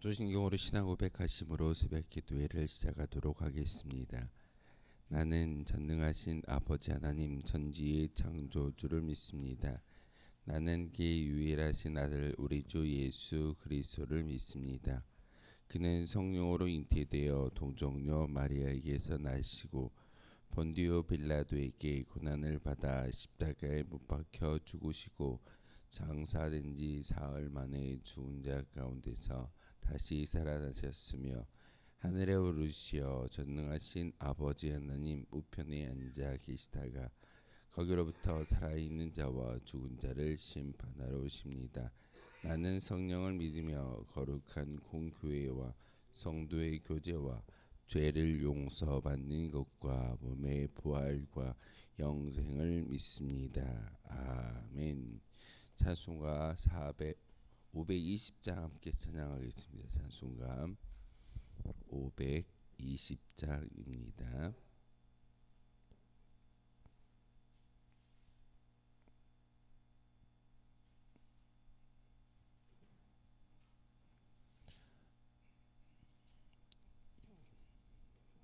사도신경으로 신앙 고백하심으로 새벽 기도회를 시작하도록 하겠습니다. 나는 전능하신 아버지 하나님 천지의 창조주를 믿습니다. 나는 그의 유일하신 아들 우리 주 예수 그리스도를 믿습니다. 그는 성령으로 잉태되어 동정녀 마리아에게서 나시고 본디오 빌라도에게 고난을 받아 십자가에 못 박혀 죽으시고 장사된 지 사흘 만에 죽은 자 가운데서 다시 살아나셨으며 하늘에 오르시어 전능하신 아버지 하나님 우편에 앉아 계시다가 거기로부터 살아있는 자와 죽은 자를 심판하러 오십니다. 나는 성령을 믿으며 거룩한 공교회와 성도의 교제와 죄를 용서받는 것과 몸의 부활과 영생을 믿습니다. 아멘. 찬송가 520장 함께 찬양하겠습니다. 찬송가 520장입니다.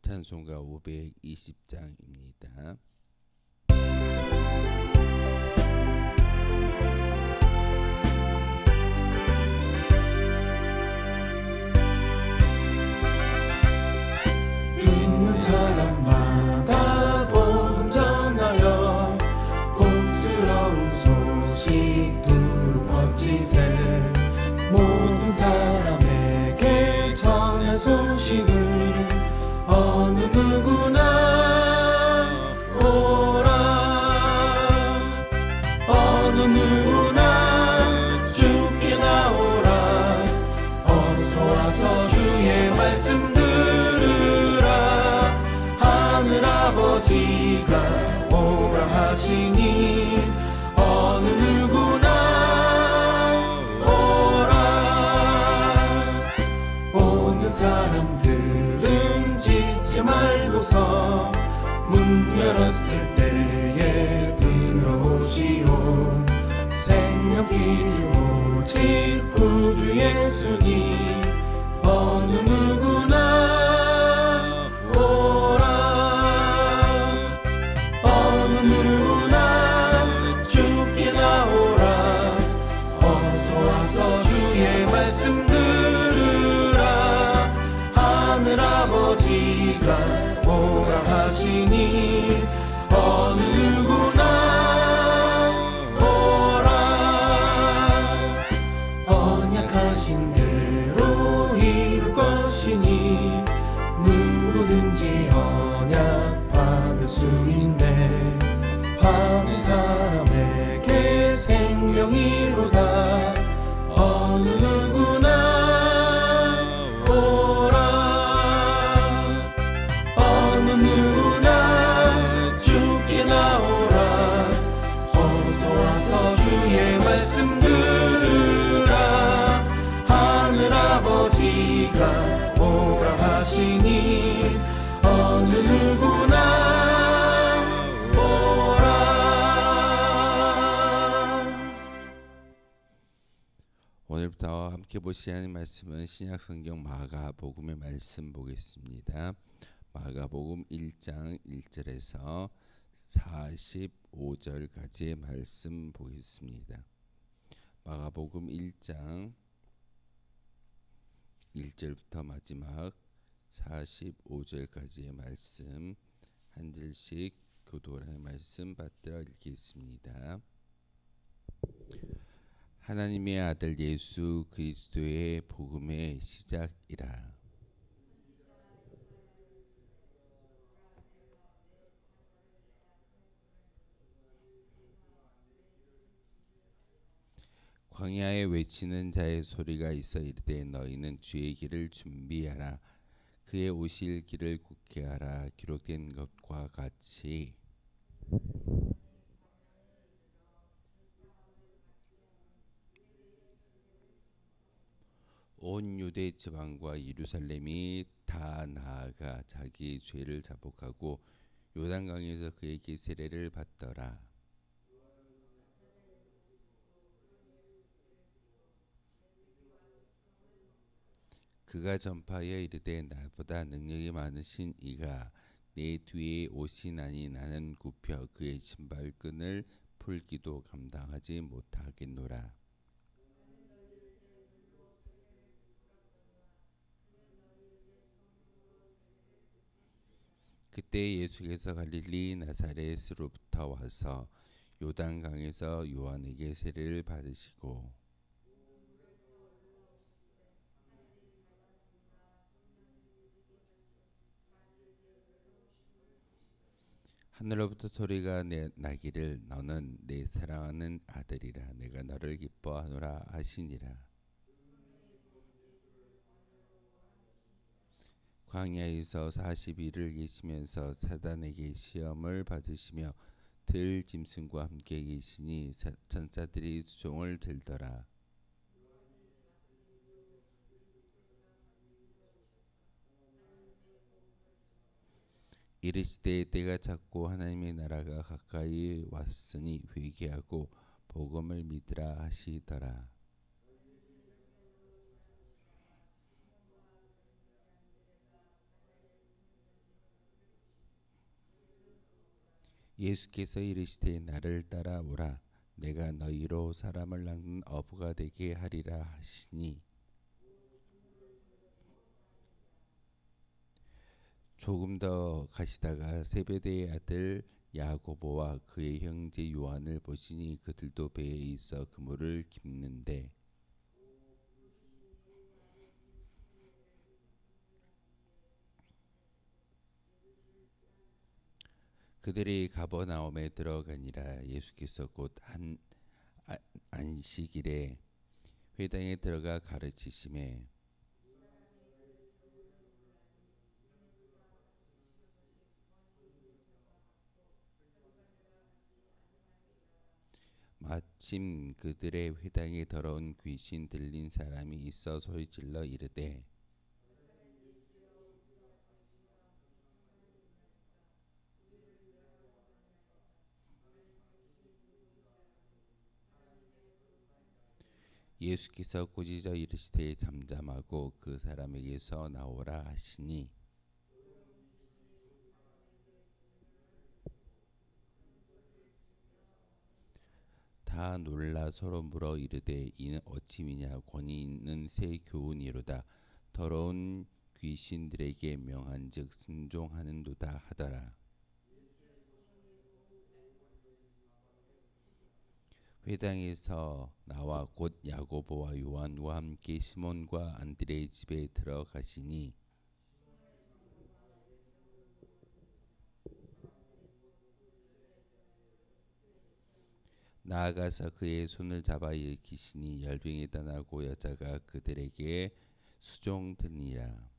찬송가 520장입니다. 사람마다 복음 전하여 복스러운 소식 두루 퍼지세. 모든 사람에게 전한 소식을 어느 누구나 오라. 어느 누구나 주께 나오라. 어서 와서 주의 말씀 아버지가 오라 하시니 어느 누구나 오라. 오는 사람들은 짖지 말고서 문 열었을 때에 들어오시오. 생명길 오직 구주 예수니 어느 누구나 말씀 들으라. 하늘 아버지가 오라 하시니 어느 누구나 오라. 언약하신 대로 이룰 것이니 누구든지 언약 받을 수 있네. 받은 사람에게 생명이로다. 어느 누구나 오라. 어느 누구나 주께 나오라. 어서 와서 주의 말씀 들으라. 하늘 아버지가 오라 하시니 어느 누구나 오늘부터 함께 보실 하나님 말씀은 신약성경 마가복음의 말씀 보겠습니다. 마가복음 1장 1절에서 45절까지의 말씀 보겠습니다. 마가복음 1장 1절부터 마지막 45절까지의 말씀 한 절씩 교도라는 말씀 받들어 읽겠습니다. 하나님의 아들 예수 그리스도의 복음의 시작이라. 광야에 외치는 자의 소리가 있어 이르되 너희는 주의 길을 준비하라. 그의 오실 길을 굳게 하라. 기록된 것과 같이 온 유대 지방과 예루살렘이 다 나아가 자기 죄를 자복하고 요단강에서 그에게 세례를 받더라. 그가 전파하여 이르되 나보다 능력이 많으신 이가 내 뒤에 오시나니 나는 굽혀 그의 신발끈을 풀기도 감당하지 못하겠노라. 그때 예수께서 갈릴리 나사렛으로부터 와서 요단강에서 요한에게 세례를 받으시고 하늘로부터 소리가 나기를 너는 내 사랑하는 아들이라 내가 너를 기뻐하노라 하시니라. 광야에서 40일을 계시면서 사단에게 시험을 받으시며 들 짐승과 함께 계시니 천사들이 수종을 들더라. 이르시되 때가 찼고 하나님의 나라가 가까이 왔으니 회개하고 복음을 믿으라 하시더라. 예수께서 이르시되 나를 따라오라 내가 너희로 사람을 낚는 어부가 되게 하리라 하시니 조금 더 가시다가 세베대의 아들 야고보와 그의 형제 요한을 보시니 그들도 배에 있어 그물을 깁는데 그들이 가버나움에 들어가니라. 예수께서 곧 안식일에 회당에 들어가 가르치심에 마침 그들의 회당에 더러운 귀신 들린 사람이 있어 소리질러 이르되 예수께서 꾸짖어 이르시되 잠잠하고 그 사람에게서 나오라 하시니 다 놀라 서로 물어 이르되 이는 어찌 미냐 권위 있는 새 교훈이로다 더러운 귀신들에게 명한즉 순종하는도다 하더라. 회당에서 나와 곧 야고보와 요한과 함께 시몬과 안드레의 집에 들어가시니 나아가서 그의 손을 잡아 일으키시니 열병이 떠나고 여자가 그들에게 수종드니라.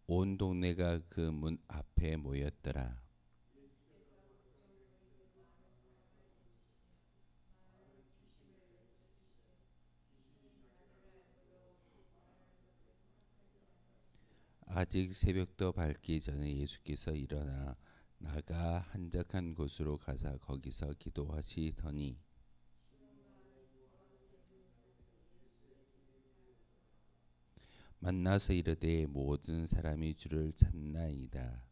온 동네가 그 문 앞에 모였더라. 아직 새벽도 밝기 전에 예수께서 일어나 나가 한적한 곳으로 가서 거기서 기도하시더니 만나서 이르되 모든 사람이 주를 찾나이다.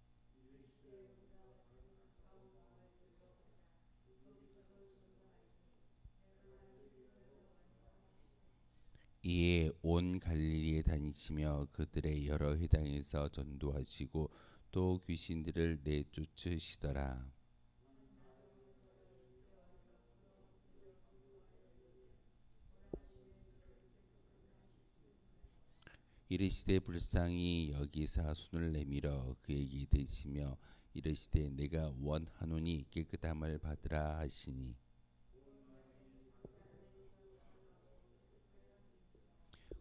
이에 온 갈릴리에 다니시며 그들의 여러 회당에서 전도하시고 또 귀신들을 내쫓으시더라. 이르시되 불쌍히 여기사 손을 내밀어 그에게 대시며 이르시되 내가 원하노니 깨끗함을 받으라 하시니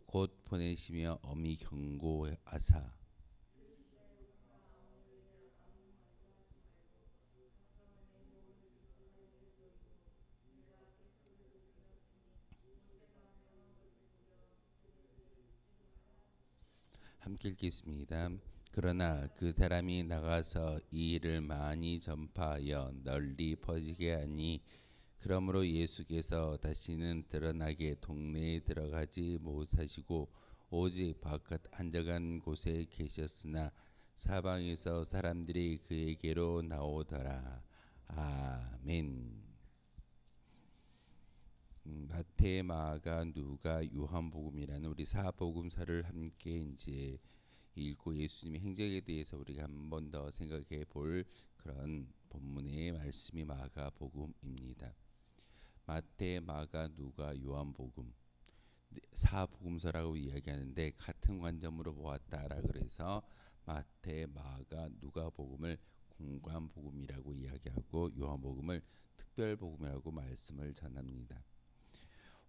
곧 보내시며 엄히 경고하사 함께 읽겠습니다. 그러나 그 사람이 나가서 이 일을 많이 전파하여 널리 퍼지게 하니 그러므로 예수께서 다시는 드러나게 동네에 들어가지 못하시고 오직 바깥 한적한 곳에 계셨으나 사방에서 사람들이 그에게로 나오더라. 아멘. 마태, 마가, 누가, 요한복음이라는 우리 사복음서를 함께 이제 읽고 예수님의 행적에 대해서 우리가 한 번 더 생각해 볼 그런 본문의 말씀이 마가복음입니다. 마태, 마가, 누가, 요한복음 사복음서라고 이야기하는데 같은 관점으로 보았다라 그래서 마태, 마가, 누가복음을 공관복음이라고 이야기하고 요한복음을 특별복음이라고 말씀을 전합니다.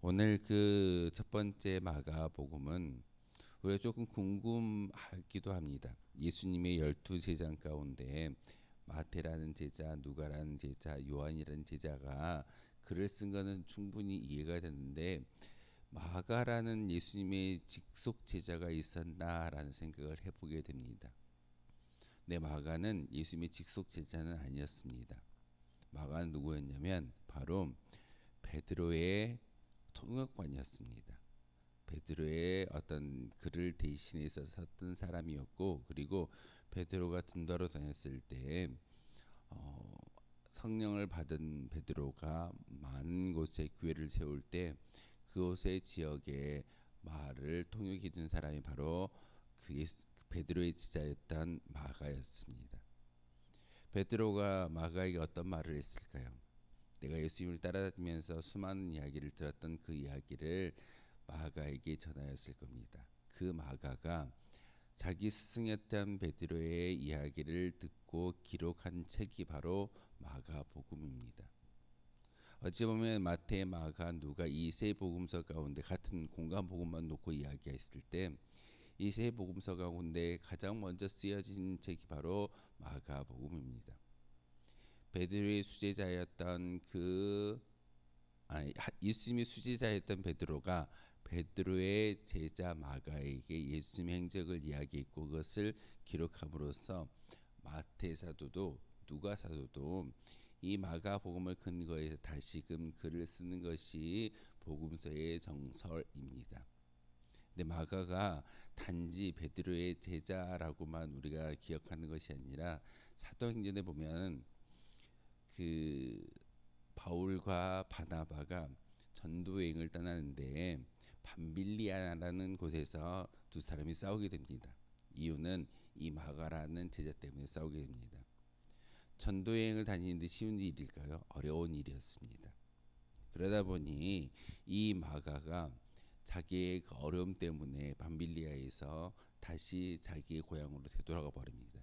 오늘 그 첫 번째 마가복음은 우리가 조금 궁금하기도 합니다. 예수님의 12제자 가운데 마태라는 제자, 누가라는 제자, 요한이라는 제자가 글을 쓴 것은 충분히 이해가 되는데 마가라는 예수님의 직속 제자가 있었나라는 생각을 해보게 됩니다. 네, 마가는 예수님의 직속 제자는 아니었습니다. 마가는 누구였냐면 바로 베드로의 통역관이었습니다. 베드로의 어떤 글을 대신해서 썼던 사람이었고, 그리고 베드로가 전도로 다녔을 때 성령을 받은 베드로가 많은 곳에 교회를 세울 때 그곳의 지역에 말을 통역해 준 사람이 바로 그 베드로의 제자였던 마가였습니다. 베드로가 마가에게 어떤 말을 했을까요? 내가 예수님을 따라다니면서 수많은 이야기를 들었던 그 이야기를 마가에게 전하였을 겁니다. 그 마가가 자기 스승이었던 베드로의 이야기를 듣고 기록한 책이 바로 마가복음입니다. 어찌 보면 마태, 마가, 누가 이 세 복음서 가운데 같은 공간복음만 놓고 이야기했을 때 이 세 복음서 가운데 가장 먼저 쓰여진 책이 바로 마가복음입니다. 베드로의 수제자였던 예수님의 수제자였던 베드로가 베드로의 제자 마가에게 예수님의 행적을 이야기했고 그것을 기록함으로써 마태 사도도 누가 사도도 이 마가복음을 근거해서 다시금 글을 쓰는 것이 복음서의 정설입니다. 근데 마가가 단지 베드로의 제자라고만 우리가 기억하는 것이 아니라 사도행전에 보면 그 바울과 바나바가 전도 여행을 떠나는데 밤빌리아라는 곳에서 두 사람이 싸우게 됩니다. 이유는 이 마가라는 제자 때문에 싸우게 됩니다. 전도 여행을 다니는데 쉬운 일일까요? 어려운 일이었습니다. 그러다 보니 이 마가가 자기의 그 어려움 때문에 밤빌리아에서 다시 자기의 고향으로 되돌아가 버립니다.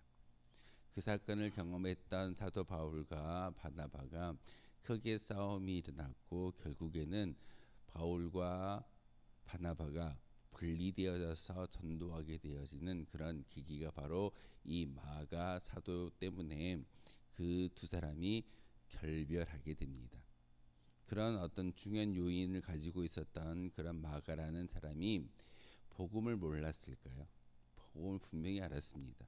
그 사건을 경험했던 사도 바울과 바나바가 크게 싸움이 일어났고 결국에는 바울과 바나바가 분리되어져서 전도하게 되어지는 그런 계기가 바로 이 마가 사도 때문에 그 두 사람이 결별하게 됩니다. 그런 어떤 중요한 요인을 가지고 있었던 그런 마가라는 사람이 복음을 몰랐을까요? 복음을 분명히 알았습니다.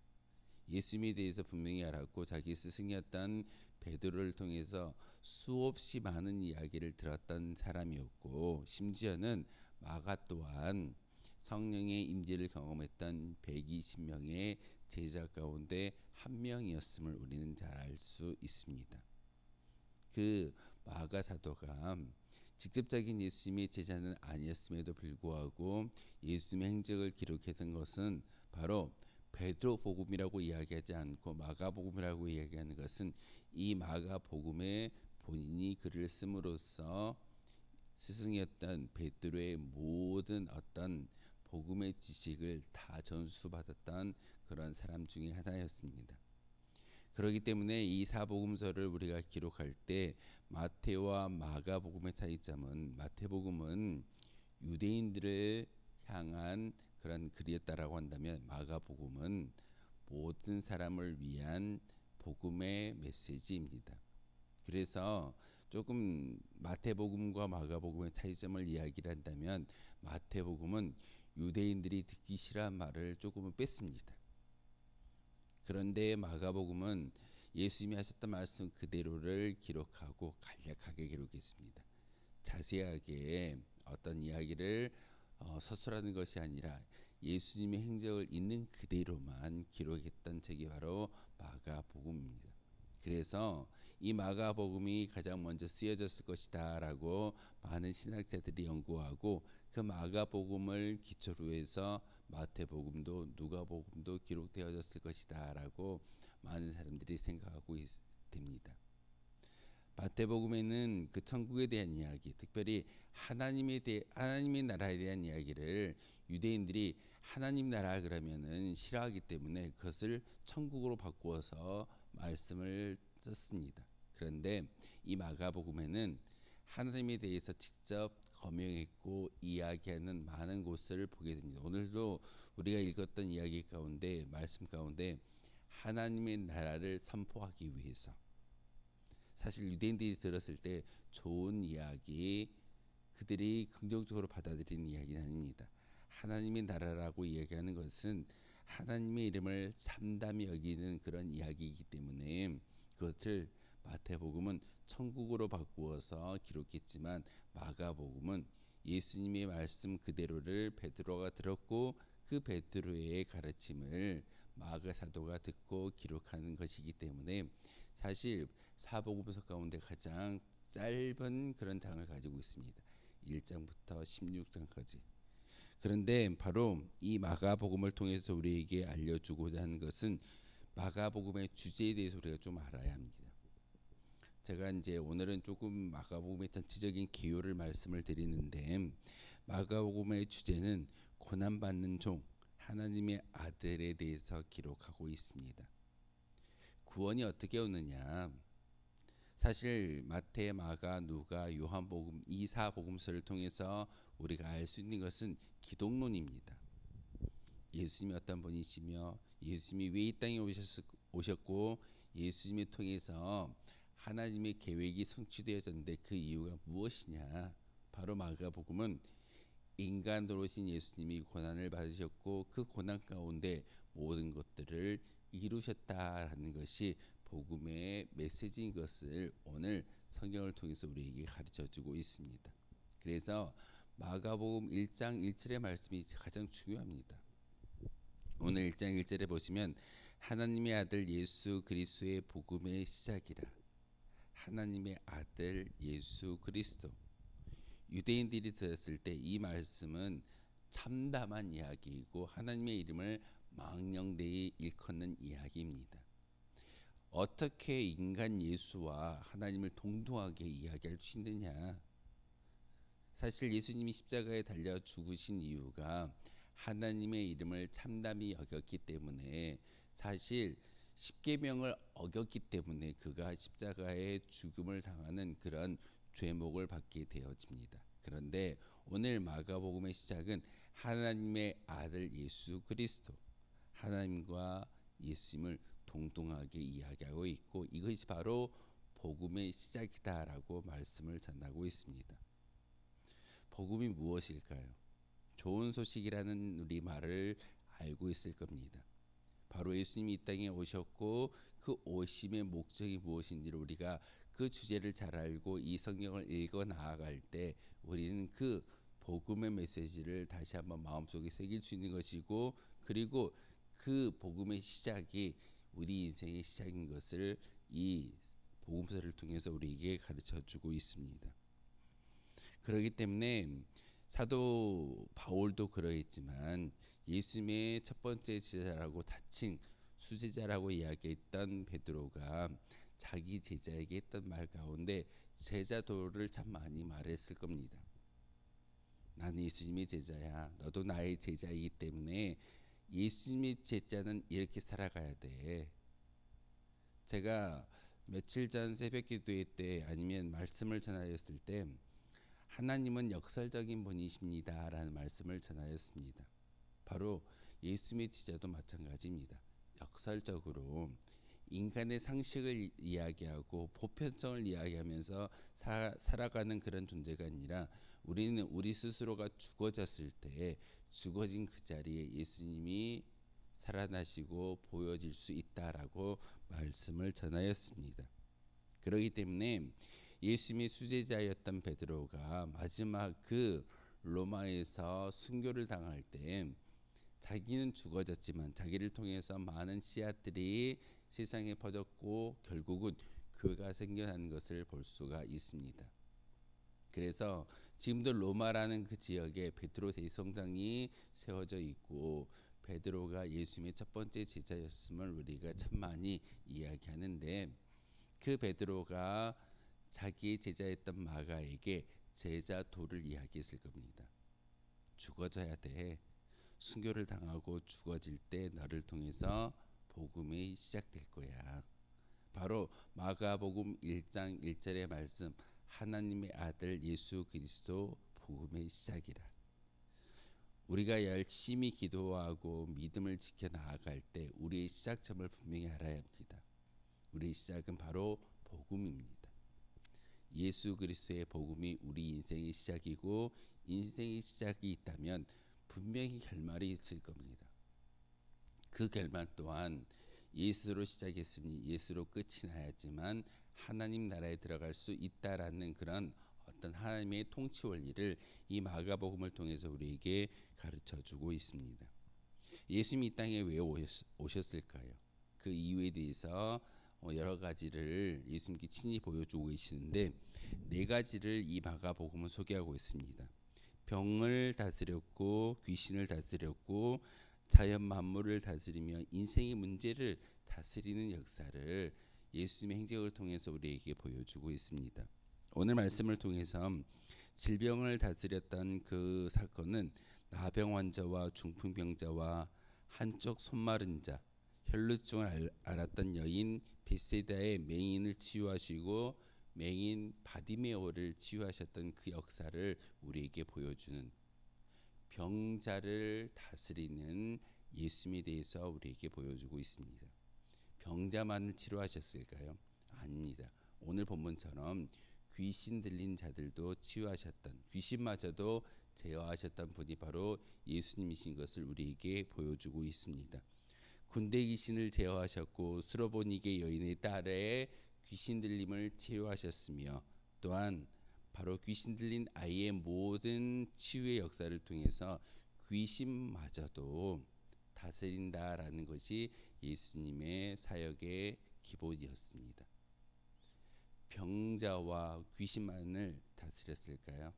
예수님에 대해서 분명히 알았고 자기 스승이었던 베드로를 통해서 수없이 많은 이야기를 들었던 사람이었고 심지어는 마가 또한 성령의 임재를 경험했던 120명의 제자 가운데 한 명이었음을 우리는 잘 알 수 있습니다. 그 마가 사도가 직접적인 예수님의 제자는 아니었음에도 불구하고 예수님의 행적을 기록했던 것은 바로 베드로 복음이라고 이야기하지 않고 마가복음이라고 이야기하는 것은 이 마가복음에 본인이 글을 씀으로써 스승이었던 베드로의 모든 어떤 복음의 지식을 다 전수받았던 그런 사람 중에 하나였습니다. 그렇기 때문에 이 사복음서를 우리가 기록할 때 마태와 마가복음의 차이점은 마태복음은 유대인들을 향한 그런 글이었다라고 한다면 마가복음은 모든 사람을 위한 복음의 메시지입니다. 그래서 조금 마태복음과 마가복음의 차이점을 이야기를 한다면 마태복음은 유대인들이 듣기 싫어한 말을 조금은 뺐습니다. 그런데 마가복음은 예수님이 하셨던 말씀 그대로를 기록하고 간략하게 기록했습니다. 자세하게 어떤 이야기를 서술하는 것이 아니라 예수님의 행적을 있는 그대로만 기록했던 책이 바로 마가복음입니다. 그래서 이 마가복음이 가장 먼저 쓰여졌을 것이다라고 많은 신학자들이 연구하고 그 마가복음을 기초로 해서 마태복음도 누가복음도 기록되어졌을 것이다라고 많은 사람들이 생각하고 됩니다. 마태복음에는 그 천국에 대한 이야기, 특별히 하나님의 나라에 대한 이야기를 유대인들이 하나님 나라 그러면은 싫어하기 때문에 그것을 천국으로 바꾸어서 말씀을 썼습니다. 그런데 이 마가복음에는 하나님에 대해서 직접 거명했고 이야기하는 많은 곳을 보게 됩니다. 오늘도 우리가 읽었던 이야기 가운데 말씀 가운데 하나님의 나라를 선포하기 위해서 사실 유대인들이 들었을 때 좋은 이야기 그들이 긍정적으로 받아들이는 이야기는 아닙니다. 하나님의 나라라고 이야기하는 것은 하나님의 이름을 참담히 여기는 그런 이야기이기 때문에 그것을 마태복음은 천국으로 바꾸어서 기록했지만 마가복음은 예수님의 말씀 그대로를 베드로가 들었고 그 베드로의 가르침을 마가 사도가 듣고 기록하는 것이기 때문에 사실 사복음서 가운데 가장 짧은 그런 장을 가지고 있습니다. 1장부터 16장까지. 그런데 바로 이 마가복음을 통해서 우리에게 알려주고자 하는 것은 마가복음의 주제에 대해서 우리가 좀 알아야 합니다. 제가 이제 오늘은 조금 마가복음의 전체적인 기요를 말씀을 드리는데 마가복음의 주제는 고난받는 종 하나님의 아들에 대해서 기록하고 있습니다. 구원이 어떻게 오느냐? 사실 마태, 마가, 누가, 요한복음 이 4복음서를 통해서 우리가 알 수 있는 것은 기독론입니다. 예수님이 어떤 분이시며 예수님이 왜 이 땅에 오셨고 예수님을 통해서 하나님의 계획이 성취되어졌는데 그 이유가 무엇이냐? 바로 마가복음은 인간으로 오신 예수님이 고난을 받으셨고 그 고난 가운데 모든 것들을 이루셨다라는 것이 복음의 메시지인 것을 오늘 성경을 통해서 우리에게 가르쳐주고 있습니다. 그래서 마가복음 1장 1절의 말씀이 가장 중요합니다. 오늘 1장 1절에 보시면 하나님의 아들 예수 그리스도의 복음의 시작이라. 하나님의 아들 예수 그리스도. 유대인들이 들었을 때 이 말씀은 참담한 이야기이고 하나님의 이름을 망령되이 일컫는 이야기입니다. 어떻게 인간 예수와 하나님을 동등하게 이야기할 수 있느냐? 사실 예수님이 십자가에 달려 죽으신 이유가 하나님의 이름을 참담히 여겼기 때문에 사실 십계명을 어겼기 때문에 그가 십자가의 죽음을 당하는 그런 죄목을 받게 되어집니다. 그런데 오늘 마가복음의 시작은 하나님의 아들 예수 그리스도 하나님과 예수님을 동등하게 이야기하고 있고 이것이 바로 복음의 시작이다라고 말씀을 전하고 있습니다. 복음이 무엇일까요? 좋은 소식이라는 우리 말을 알고 있을 겁니다. 바로 예수님이 이 땅에 오셨고 그 오심의 목적이 무엇인지를 우리가 그 주제를 잘 알고 이 성경을 읽어 나아갈 때 우리는 그 복음의 메시지를 다시 한번 마음속에 새길 수 있는 것이고 그리고 그 복음의 시작이 우리 인생의 시작인 것을 이 복음서를 통해서 우리에게 가르쳐주고 있습니다. 그렇기 때문에 사도 바울도 그러했지만 예수님의 첫 번째 제자라고 다칭 수제자라고 이야기했던 베드로가 자기 제자에게 했던 말 가운데 제자 도를 참 많이 말했을 겁니다. 나는 예수님의 제자야. 너도 나의 제자이기 때문에 예수님의 제자는 이렇게 살아가야 돼. 제가 며칠 전 새벽 기도회 때 아니면 말씀을 전하였을 때 하나님은 역설적인 분이십니다 라는 말씀을 전하였습니다. 바로 예수님의 제자도 마찬가지입니다. 역설적으로 인간의 상식을 이야기하고 보편성을 이야기하면서 살아가는 그런 존재가 아니라 우리는 우리 스스로가 죽어졌을 때 죽어진 그 자리에 예수님이 살아나시고 보여질 수 있다라고 말씀을 전하였습니다. 그렇기 때문에 예수님의 수제자였던 베드로가 마지막 그 로마에서 순교를 당할 때 자기는 죽어졌지만 자기를 통해서 많은 씨앗들이 세상에 퍼졌고 결국은 교회가 생겨나는 것을 볼 수가 있습니다. 그래서 지금도 로마라는 그 지역에 베드로 대성당이 세워져 있고 베드로가 예수님의 첫 번째 제자였음을 우리가 참 많이 이야기하는데 그 베드로가 자기의 제자였던 마가에게 제자 도를 이야기했을 겁니다. 죽어져야 돼. 순교를 당하고 죽어질 때 너를 통해서 복음이 시작될 거야. 바로 마가복음 1장 1절의 말씀, 하나님의 아들 예수 그리스도 복음의 시작이라. 우리가 열심히 기도하고 믿음을 지켜 나아갈 때 우리의 시작점을 분명히 알아야 합니다. 우리의 시작은 바로 복음입니다. 예수 그리스도의 복음이 우리 인생의 시작이고 인생의 시작이 있다면 분명히 결말이 있을 겁니다. 그 결말 또한 예수로 시작했으니 예수로 끝이 나야지만 하나님 나라에 들어갈 수 있다라는 그런 어떤 하나님의 통치 원리를 이 마가복음을 통해서 우리에게 가르쳐주고 있습니다. 예수님이 이 땅에 왜 오셨을까요? 그 이유에 대해서 여러 가지를 예수님께 친히 보여주고 계시는데 네 가지를 이 마가복음은 소개하고 있습니다. 병을 다스렸고 귀신을 다스렸고 자연 만물을 다스리며 인생의 문제를 다스리는 역사를 예수님의 행적을 통해서 우리에게 보여주고 있습니다. 오늘 말씀을 통해서 질병을 다스렸던 그 사건은 나병 환자와 중풍병자와 한쪽 손 마른 자, 혈루증을 앓았던 여인 베세다의 맹인을 치유하시고 맹인 바디메오를 치유하셨던 그 역사를 우리에게 보여주는 병자를 다스리는 예수님에 대해서 우리에게 보여주고 있습니다. 병자만을 치료하셨을까요? 아닙니다. 오늘 본문처럼 귀신 들린 자들도 치유하셨던, 귀신마저도 제어하셨던 분이 바로 예수님이신 것을 우리에게 보여주고 있습니다. 군대 귀신을 제어하셨고 수로보니게 여인의 딸의 귀신 들림을 치유하셨으며 또한 바로 귀신 들린 아이의 모든 치유의 역사를 통해서 귀신마저도 다스린다라는 것이 예수님의 사역의 기본이었습니다. 병자와 귀신만을 다스렸을까요?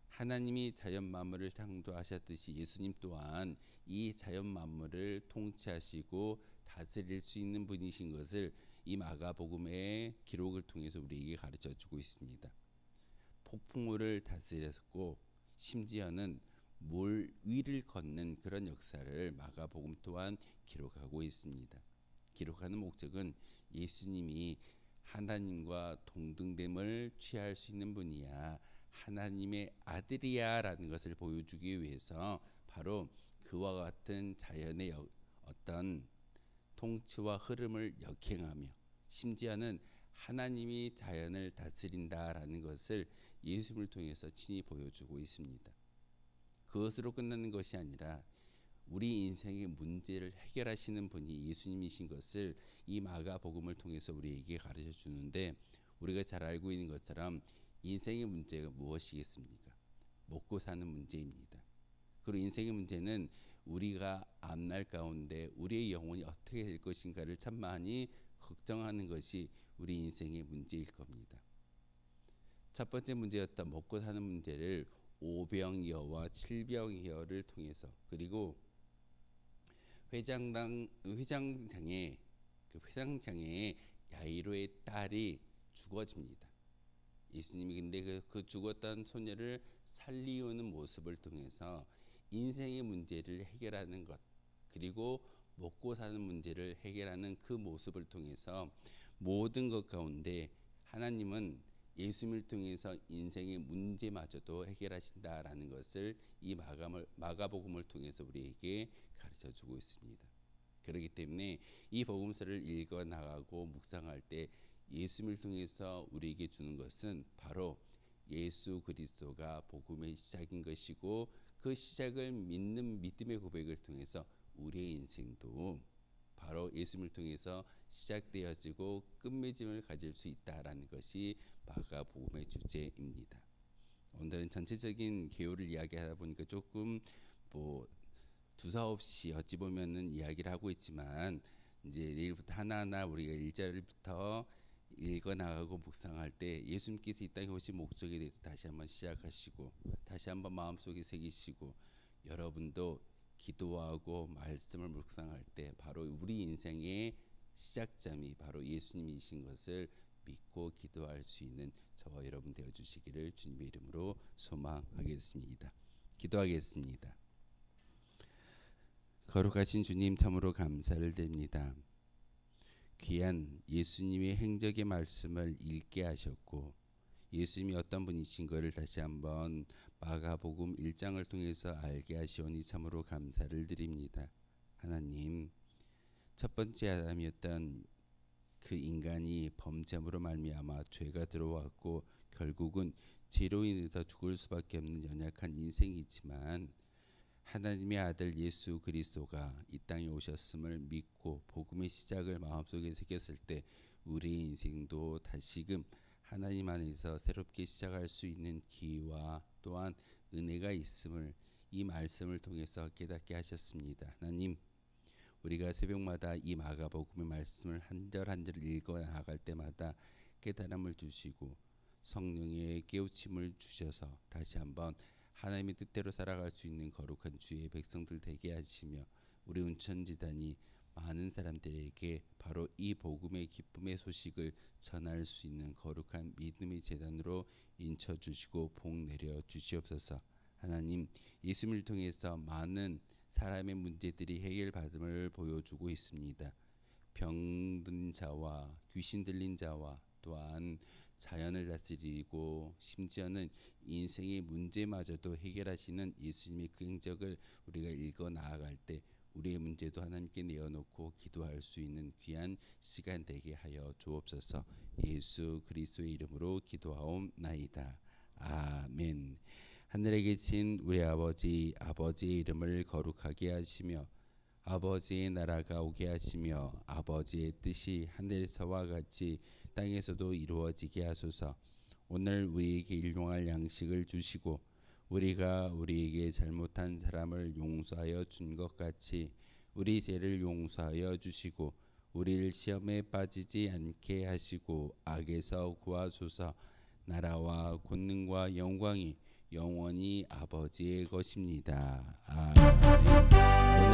하나님이 자연 만물을 창조하셨듯이 예수님 또한 이 자연 만물을 통치하시고 다스릴 수 있는 분이신 것을 이 마가복음의 기록을 통해서 우리에게 가르쳐 주고 있습니다. 폭풍우를 다스렸고 심지어는 물 위를 걷는 그런 역사를 마가복음 또한 기록하고 있습니다. 기록하는 목적은 예수님이 하나님과 동등됨을 취할 수 있는 분이야, 하나님의 아들이야라는 것을 보여주기 위해서 바로 그와 같은 자연의 어떤 통치와 흐름을 역행하며 심지어는 하나님이 자연을 다스린다라는 것을 예수님을 통해서 친히 보여주고 있습니다. 그것으로 끝나는 것이 아니라 우리 인생의 문제를 해결하시는 분이 예수님이신 것을 이 마가복음을 통해서 우리에게 가르쳐 주는데 우리가 잘 알고 있는 것처럼 인생의 문제가 무엇이겠습니까? 먹고 사는 문제입니다. 그리고 인생의 문제는 우리가 앞날 가운데 우리의 영혼이 어떻게 될 것인가를 참 많이 걱정하는 것이 우리 인생의 문제일 겁니다. 첫 번째 문제였던 먹고 사는 문제를 오병이어와 칠병이어를 통해서 그리고 회장장의 야이로의 딸이 죽어집니다. 예수님이 근데 그 죽었던 소녀를 살리우는 모습을 통해서 인생의 문제를 해결하는 것 그리고 먹고 사는 문제를 해결하는 그 모습을 통해서 모든 것 가운데 하나님은 예수님을 통해서 인생의 문제마저도 해결하신다라는 것을 이 마가복음을 통해서 우리에게 가르쳐주고 있습니다. 그렇기 때문에 이 복음서를 읽어 나가고 묵상할 때 예수님을 통해서 우리에게 주는 것은 바로 예수 그리스도가 복음의 시작인 것이고 그 시작을 믿는 믿음의 고백을 통해서 우리의 인생도 바로 예수님을 통해서 시작되어지고 끝맺음을 가질 수 있다라는 것이 마가복음의 주제입니다. 오늘은 전체적인 개요를 이야기하다 보니까 조금 뭐 두서없이 어찌 보면은 이야기를 하고 있지만 이제 내일부터 하나하나 우리가 1절부터 읽어 나가고 묵상할 때 예수님께서 이 땅에 오신 목적에 대해서 다시 한번 시작하시고 다시 한번 마음속에 새기시고 여러분도 기도하고 말씀을 묵상할 때 바로 우리 인생의 시작점이 바로 예수님이신 것을 믿고 기도할 수 있는 저와 여러분 되어 주시기를 주님의 이름으로 소망하겠습니다. 기도하겠습니다. 거룩하신 주님, 참으로 감사를 드립니다. 귀한 예수님의 행적의 말씀을 읽게 하셨고 예수님이 어떤 분이신 것을 다시 한번 마가복음 1장을 통해서 알게 하시오니 참으로 감사를 드립니다. 하나님, 첫 번째 아담이었던 그 인간이 범죄함으로 말미암아 죄가 들어왔고 결국은 죄로 인해서 죽을 수밖에 없는 연약한 인생이지만 하나님의 아들 예수 그리스도가 이 땅에 오셨음을 믿고 복음의 시작을 마음속에 새겼을 때 우리의 인생도 다시금 하나님 안에서 새롭게 시작할 수 있는 기회와 또한 은혜가 있음을 이 말씀을 통해서 깨닫게 하셨습니다. 하나님, 우리가 새벽마다 이 마가복음의 말씀을 한 절 한 절 읽어 나갈 때마다 깨달음을 주시고 성령의 깨우침을 주셔서 다시 한번 하나님의 뜻대로 살아갈 수 있는 거룩한 주의 백성들 되게 하시며 우리 운천지단이 많은 사람들에게 바로 이 복음의 기쁨의 소식을 전할 수 있는 거룩한 믿음의 재단으로 인쳐주시고 복 내려 주시옵소서. 하나님, 예수님을 통해서 많은 사람의 문제들이 해결받음을 보여주고 있습니다. 병든 자와 귀신 들린 자와 또한 자연을 다스리고 심지어는 인생의 문제마저도 해결하시는 예수님의 그 행적을 우리가 읽어 나아갈 때 우리의 문제도 하나님께 내어놓고 기도할 수 있는 귀한 시간 되게 하여 주옵소서. 예수 그리스도의 이름으로 기도하옵나이다. 아멘. 하늘에 계신 우리 아버지, 아버지의 이름을 거룩하게 하시며 아버지의 나라가 오게 하시며 아버지의 뜻이 하늘에서와 같이 땅에서도 이루어지게 하소서. 오늘 우리에게 일용할 양식을 주시고 우리가 우리에게 잘못한 사람을 용서하여 준 것 같이 우리 죄를 용서하여 주시고 우리를 시험에 빠지지 않게 하시고 악에서 구하소서. 나라와 권능과 영광이 영원히 아버지의 것입니다. 아멘.